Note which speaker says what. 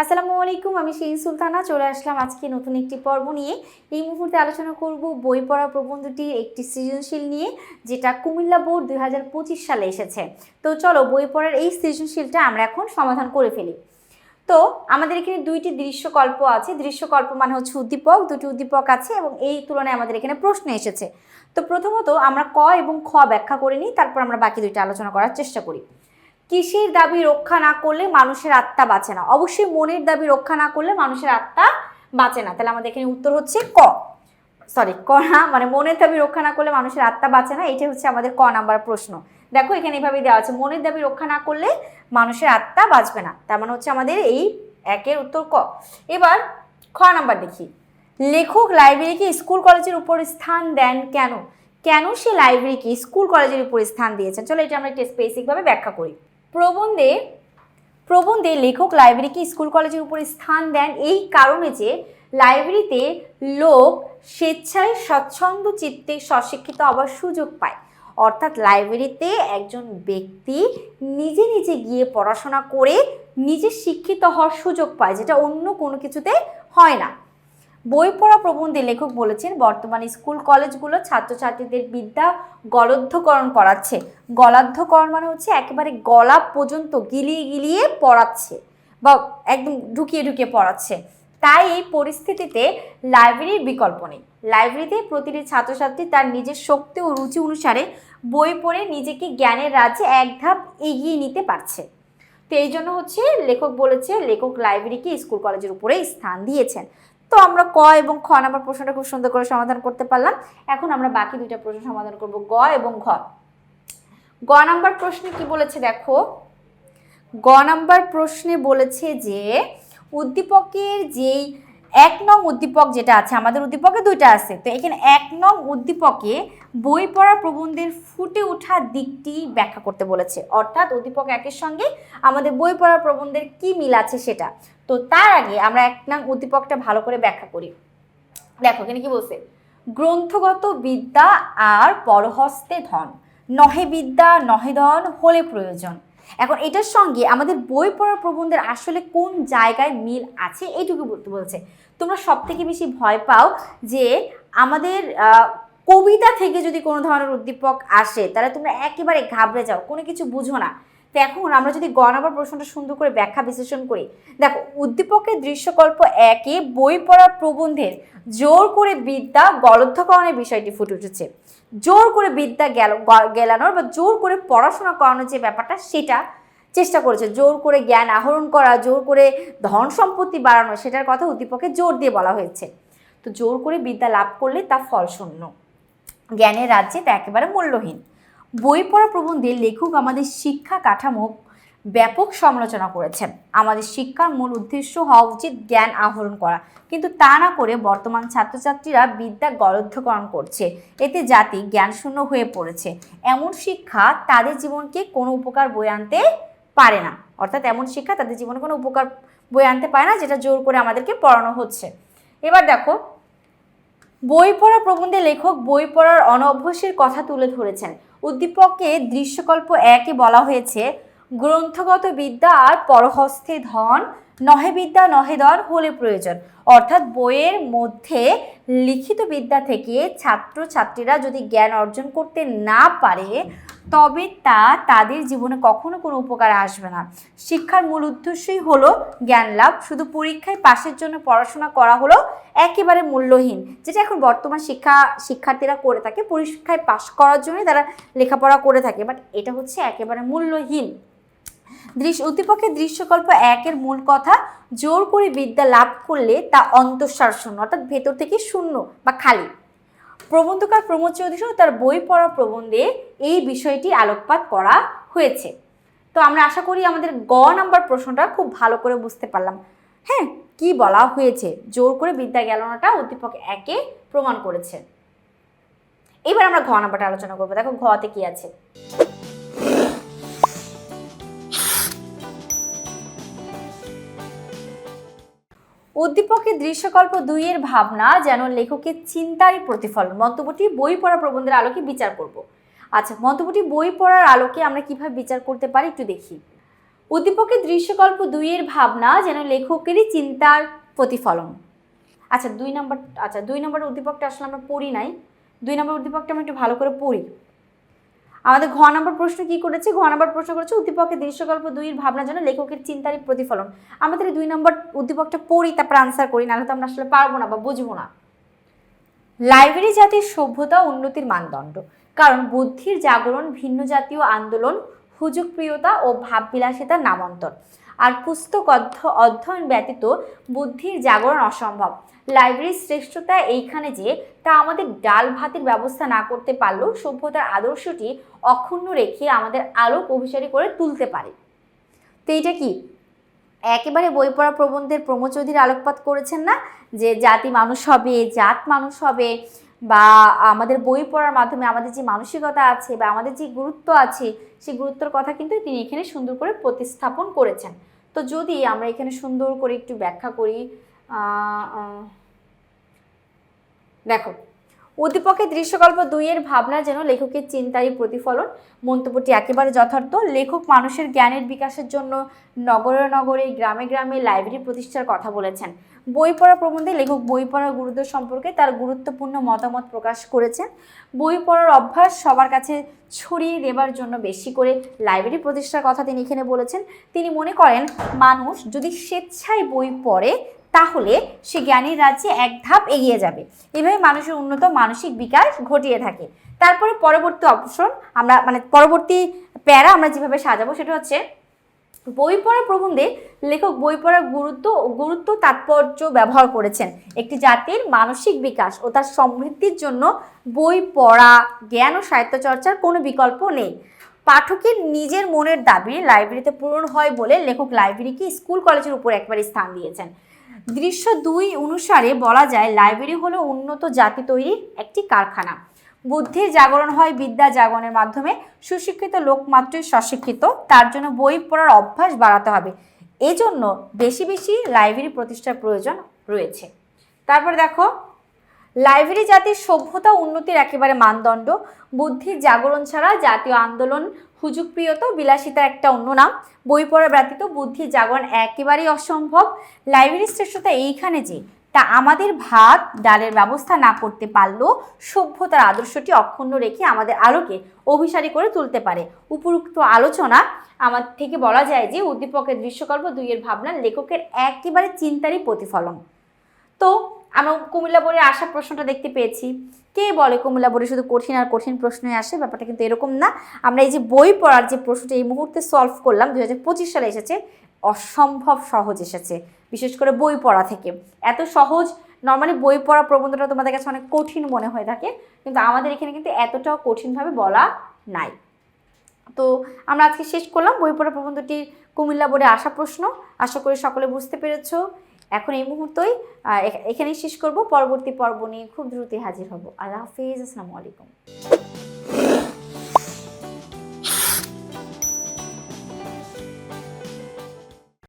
Speaker 1: আসসালামু আলাইকুম, আমি শিরিন সুলতানা চলে আসলাম আজকে নতুন একটি পর্ব নিয়ে। এই মুহূর্তে আলোচনা করব বই পড়া প্রবন্ধটির একটি সৃজনশীল নিয়ে, যেটা কুমিল্লা বোর্ড 2025 সালে এসেছে। তো চলো বই পড়ার এই সৃজনশীলটা আমরা এখন সমাধান করে ফেলি। তো আমাদের এখানে দুইটি দৃশ্যকল্প আছে। দৃশ্যকল্প মানে হচ্ছে উদ্দীপক, দুটি উদ্দীপক আছে এবং এই তুলনায় আমাদের এখানে প্রশ্ন এসেছে। তো প্রথমত আমরা ক এবং খ ব্যাখ্যা করে নিই, তারপর আমরা বাকি দুইটা আলোচনা করার চেষ্টা করি। কিসের দাবি রক্ষা না করলে মানুষের আত্মা বাঁচে না? অবশ্যই মনের দাবি রক্ষা না করলে মানুষের আত্মা বাঁচে না। তাহলে আমাদের এখানে উত্তর হচ্ছে ক, সরি ক না, মানে মনের দাবি রক্ষা না করলে মানুষের আত্মা বাঁচে না, এটা হচ্ছে আমাদের ক নাম্বার প্রশ্ন। দেখো এখানে এভাবেই দেওয়া আছে, মনের দাবি রক্ষা না করলে মানুষের আত্মা বাঁচবে না, তার মানে হচ্ছে আমাদের এই একের উত্তর ক। এবার খ নাম্বার দেখি, লেখক লাইব্রেরিকে স্কুল কলেজের উপর স্থান দেন কেন? কেন সে লাইব্রেরিকে স্কুল কলেজের উপর স্থান দিয়েছেন? চলো এটা আমরা একটু স্পেসিফিকভাবে ব্যাখ্যা করি। প্রবন্ধে লেখক লাইব্রেরিকে স্কুল কলেজের উপর স্থান দেন এই কারণে যে লাইব্রেরিতে লোক স্বেচ্ছায় স্বচ্ছন্দ চিত্তে স্বশিক্ষিত হওয়ার সুযোগ পায়। অর্থাৎ লাইব্রেরিতে একজন ব্যক্তি নিজে নিজে গিয়ে পড়াশোনা করে নিজে শিক্ষিত হওয়ার সুযোগ পায়, যেটা অন্য কোনো কিছুতে হয় না। বই পড়া প্রবন্ধে লেখক বলেছেন বর্তমানে স্কুল কলেজগুলো ছাত্রছাত্রীদের বিদ্যা গলদ্ধকরণ করাচ্ছে। গলাদ্ধকরণ মানে হচ্ছে একেবারে গলা পর্যন্ত গিলিয়ে গিলিয়ে পড়াচ্ছে বা একদম ঢুকিয়ে ঢুকিয়ে পড়াচ্ছে। তাই এই পরিস্থিতিতে লাইব্রেরির বিকল্প নেই। লাইব্রেরিতে প্রতিটি ছাত্রছাত্রী তার নিজের শক্তি ও রুচি অনুসারে বই পড়ে নিজেকে জ্ঞানের রাজ্যে এক ধাপ এগিয়ে নিতে পারছে। তো এই জন্য হচ্ছে লেখক বলেছে লেখক লাইব্রেরিকে স্কুল কলেজের উপরে স্থান দিয়েছেন। তো আমরা ক এবং খ নাম্বার প্রশ্নটা খুব সুন্দর করে সমাধান করতে পারলাম। এখন আমরা বাকি দুইটা প্রশ্ন সমাধান করব, গ এবং ঘ। গ নাম্বার প্রশ্নে কি বলেছে দেখো, গ নাম্বার প্রশ্নে বলেছে যে উদ্দীপকের যেই 1 নং উদ্দীপক যেটা আছে, আমাদের উদ্দীপকে দুইটা আছে, তো এখানে 1 নং উদ্দীপকে বই পড়া প্রবন্ধের ফুটে ওঠা দিকটি ব্যাখ্যা করতে বলেছে। অর্থাৎ উদ্দীপক 1-এর সঙ্গে আমাদের বই পড়া প্রবন্ধের কি মিল আছে সেটা। তো তার আগে আমরা 1 নং উদ্দীপকটা ভালো করে ব্যাখ্যা করি। দেখো এখানে কি বলছে, গ্রন্থগত বিদ্যা আর পরহস্তে ধন, নহে বিদ্যা নহে ধন হলে প্রয়োজন। এখন এটার সঙ্গে আমাদের বই পড়ার প্রবন্ধের আসলে কোন জায়গায় মিল আছে এইটুকু বলতে বলছে। তোমরা সব থেকে বেশি ভয় পাও যে আমাদের কবিতা থেকে যদি কোনো ধরনের উদ্দীপক আসে তাহলে তোমরা একেবারে ঘাবড়ে যাও, কোনো কিছু বুঝো না। তো এখন আমরা যদি গ নাম্বার প্রশ্নটা সুন্দর করে ব্যাখ্যা বিশ্লেষণ করি, দেখো উদ্দীপকের দৃশ্যকল্প 1-এ বই পড়ার প্রবন্ধের জোর করে বিদ্যা গলদ্ধকরণের বিষয়টি ফুটে উঠেছে। জোর করে বিদ্যা গেলানোর বা জোর করে পড়াশোনা করানোর যে ব্যাপারটা সেটা চেষ্টা করেছে, জোর করে জ্ঞান আহরণ করা, জোর করে ধন সম্পত্তি বাড়ানো, সেটার কথা উদ্দীপকে জোর দিয়ে বলা হয়েছে। তো জোর করে বিদ্যা লাভ করলে তা ফল শূন্য, জ্ঞানের রাজ্যে তা একেবারে মূল্যহীন। বই পড়া প্রবন্ধে লেখক আমাদের শিক্ষা কাঠামো ব্যাপক সমালোচনা করেছেন। আমাদের শিক্ষার মূল উদ্দেশ্য হওয়া উচিত জ্ঞান আহরণ করা, কিন্তু তা না করে বর্তমান ছাত্রছাত্রীরা বিদ্যা গলদ্ধকরণ করছে, এতে জাতি জ্ঞানশূন্য হয়ে পড়েছে। এমন শিক্ষা তাদের জীবনকে কোনো উপকার বয়ে আনতে পারে না। অর্থাৎ এমন শিক্ষা তাদের জীবনে কোনো উপকার বয়ে আনতে পারে না, যেটা জোর করে আমাদেরকে পড়ানো হচ্ছে। এবার দেখো বই পড়া প্রবন্ধে লেখক বই পড়ার অনভ্যাসের কথা তুলে ধরেছেন। উদ্দীপকে দৃশ্যকল্প 1-এ বলা হয়েছে গ্রন্থগত বিদ্যা আর পরহস্তে ধন, নহে বিদ্যা নহে ধন হলে প্রয়োজন। অর্থাৎ বইয়ের মধ্যে লিখিত বিদ্যা থেকে ছাত্রছাত্রীরা যদি জ্ঞান অর্জন করতে না পারে তবে তা তাদের জীবনে কখনো কোনো উপকারে আসবে না। শিক্ষার মূল উদ্দেশ্যই হলো জ্ঞান লাভ, শুধু পরীক্ষায় পাশের জন্য পড়াশোনা করা হলো একেবারে মূল্যহীন, যেটা এখন বর্তমান শিক্ষার্থীরা করে থাকে, পরীক্ষায় পাশ করার জন্যই তারা লেখাপড়া করে থাকে, বাট এটা হচ্ছে একেবারে মূল্যহীন। উদ্দীপকের দৃশ্যকল্প 1-এর মূল কথা, জোর করে বিদ্যা লাভ করলে তা অন্তঃসার শূন্য, অর্থাৎ ভেতর থেকে শূন্য বা খালি। প্রবন্ধকার প্রমোদ চৌধুরী তার বই পড়া প্রবন্ধে এই বিষয়টি আলোকপাত করা হয়েছে। তো আমরা আশা করি আমাদের গ নাম্বার প্রশ্নটা খুব ভালো করে বুঝতে পারলাম। হ্যাঁ, কি বলা হয়েছে, জোর করে বিদ্যা গেলানোটা উদ্দীপক 1-এ প্রমাণ করেছে। এবার আমরা ঘ নাম্বারটা আলোচনা করবো। দেখো ঘতে কি আছে, উদ্দীপকের দৃশ্যকল্প 2-এর ভাবনা যেন লেখকের চিন্তারই প্রতিফলন। মন্তব্যটি বই পড়া প্রবন্ধের আলোকে বিচার করব। আচ্ছা, মন্তব্যটি বই পড়ার আলোকে আমরা কিভাবে বিচার করতে পারি একটু দেখি। উদ্দীপকের দৃশ্যকল্প 2 এর ভাবনা যেন লেখকেরই চিন্তার প্রতিফলন। আচ্ছা 2 নম্বর উদ্দীপকটা আসলে আমরা পড়ি নাই। 2 নম্বর উদ্দীপকটা আমি একটু ভালো করে পড়ি। আমাদের ঘ নম্বর প্রশ্ন কি করেছে? ঘ নম্বর প্রশ্ন করেছে উদ্দীপকের দৃশ্যকল্প 2 এর ভাবনা যেন লেখকের চিন্তারই প্রতিফলন। আমাদের 2 নম্বর উদ্দীপকটা পড়ি, তারপর আনসার করি, নাহলে তো আমরা আসলে পারবো না বা বুঝবো না। লাইব্রেরি জাতির সভ্যতা উন্নতির মানদণ্ড, কারণ বুদ্ধির জাগরণ ভিন্ন জাতীয় আন্দোলন, হুজুগপ্রিয়তা ও ভাববিলাসিতার নামান্তর। আর পুস্তক অধ্যয়ন ব্যতীত বুদ্ধির জাগরণ অসম্ভব। লাইব্রেরির শ্রেষ্ঠতা এইখানে যে তা আমাদের ডাল ভাতের ব্যবস্থা না করতে পারলেও সভ্যতার আদর্শটি অক্ষুণ্ণ রেখে আমাদের আলোক অভিসারী করে তুলতে পারে। তো এইটা কি একেবারে বই পড়া প্রবন্ধের প্রমোদ চৌধুরী আলোকপাত করেছেন না, যে জাতি মানুষ হবে, জাত মানুষ হবে, বা আমাদের বই পড়ার মাধ্যমে আমাদের যে মানসিকতা আছে বা আমাদের যে গুরুত্ব আছে সেই গুরুত্বের কথা কিন্তু তিনি এখানে সুন্দর করে প্রতিস্থাপন করেছেন। তো যদি আমরা এখানে সুন্দর করে একটু ব্যাখ্যা করি, দেখো উদ্দীপকের দৃশ্যকল্প 2 এর ভাবনা যেন লেখকের চিন্তারই প্রতিফলন। মন্তব্যটি একেবারে যথার্থ। লেখক মানুষের জ্ঞানের বিকাশের জন্য নগরে নগরে, গ্রামে গ্রামে লাইব্রেরি প্রতিষ্ঠার কথা বলেছেন। বই পড়া প্রবন্ধে লেখক বই পড়ার গুরুত্ব সম্পর্কে তার গুরুত্বপূর্ণ মতামত প্রকাশ করেছেন। বই পড়ার অভ্যাস সবার কাছে ছড়িয়ে দেবার জন্য বেশি করে লাইব্রেরি প্রতিষ্ঠার কথা তিনি এখানে বলেছেন। তিনি মনে করেন মানুষ যদি স্বেচ্ছায় বই পড়ে তাহলে সে জ্ঞানের রাজ্যে এক ধাপ এগিয়ে যাবে। এভাবে মানুষের উন্নত মানসিক বিকাশ ঘটিয়ে থাকে। তারপরে পরবর্তী অপশন আমরা পরবর্তী প্যারা আমরা যেভাবে সাজাবো সেটা হচ্ছে বই পড়া প্রবন্ধে লেখক বই পড়ার গুরুত্ব তাৎপর্য ব্যবহার করেছেন। একটি জাতির মানসিক বিকাশ ও তার সমৃদ্ধির জন্য বই পড়া, জ্ঞান ও সাহিত্য চর্চার কোনো বিকল্প নেই। পাঠকের নিজের মনের দাবি লাইব্রেরিতে পূরণ হয় বলে লেখক লাইব্রেরিকে স্কুল কলেজের উপর একবারে স্থান দিয়েছেন। দৃশ্য 2 অনুসারে বলা যায় লাইব্রেরি হলো উন্নত জাতি তৈরির একটি কারখানা। বুদ্ধির জাগরণ হয় বিদ্যা জাগরণের মাধ্যমে। সুশিক্ষিত লোক মাত্রই স্বশিক্ষিত, তার জন্য বই পড়ার অভ্যাস বাড়াতে হবে। এজন্য বেশি বেশি লাইব্রেরি প্রতিষ্ঠার প্রয়োজন রয়েছে। তারপর দেখো লাইব্রেরি জাতির সভ্যতা উন্নতির একেবারে মানদণ্ড। বুদ্ধির জাগরণ ছাড়া জাতীয় আন্দোলন, হুজুগপ্রিয়তা, বিলাসিতার একটা অন্য নাম। বই পড়া ব্যতীত বুদ্ধির জাগরণ একেবারেই অসম্ভব। লাইব্রেরির শ্রেষ্ঠতা এইখানে যে তা আমাদের ভাত ডালের ব্যবস্থা না করতে পারলেও সভ্যতার আদর্শটি অক্ষুণ্ণ রেখে আমাদের আলোকে অভিসারী করে তুলতে পারে। উপরোক্ত আলোচনা আমার থেকে বলা যায় যে উদ্দীপকের দৃশ্যকল্প 2 এর ভাবনা লেখকের একেবারে চিন্তারই প্রতিফলন। তো আমরা কুমিল্লা বোর্ডে আসা প্রশ্নটা দেখতে পেয়েছি। কে বলে কুমিল্লা বোর্ডে শুধু কঠিন আর কঠিন প্রশ্নই আসে? ব্যাপারটা কিন্তু এরকম না। আমরা এই যে বই পড়ার যে প্রশ্নটা এই মুহূর্তে সলভ করলাম 2025 সালে এসেছে, অসম্ভব সহজ এসেছে, বিশেষ করে বই পড়া থেকে। এত সহজ, নর্মালি বই পড়া প্রবন্ধটা তোমাদের কাছে অনেক কঠিন মনে হয়ে থাকে, কিন্তু আমাদের এখানে কিন্তু এতটাও কঠিনভাবে বলা নাই। তো আমরা আজকে শেষ করলাম বই পড়া প্রবন্ধটি কুমিল্লা বোর্ডে আসা প্রশ্ন। আশা করি সকলে বুঝতে পেরেছো। এখন এই মুহূর্তেই এখানেই শেষ করব। পরবর্তী পর্ব নিয়ে খুব দ্রুতই হাজির হব। আল্লাহ হাফিজ, আসসালামু আলাইকুম।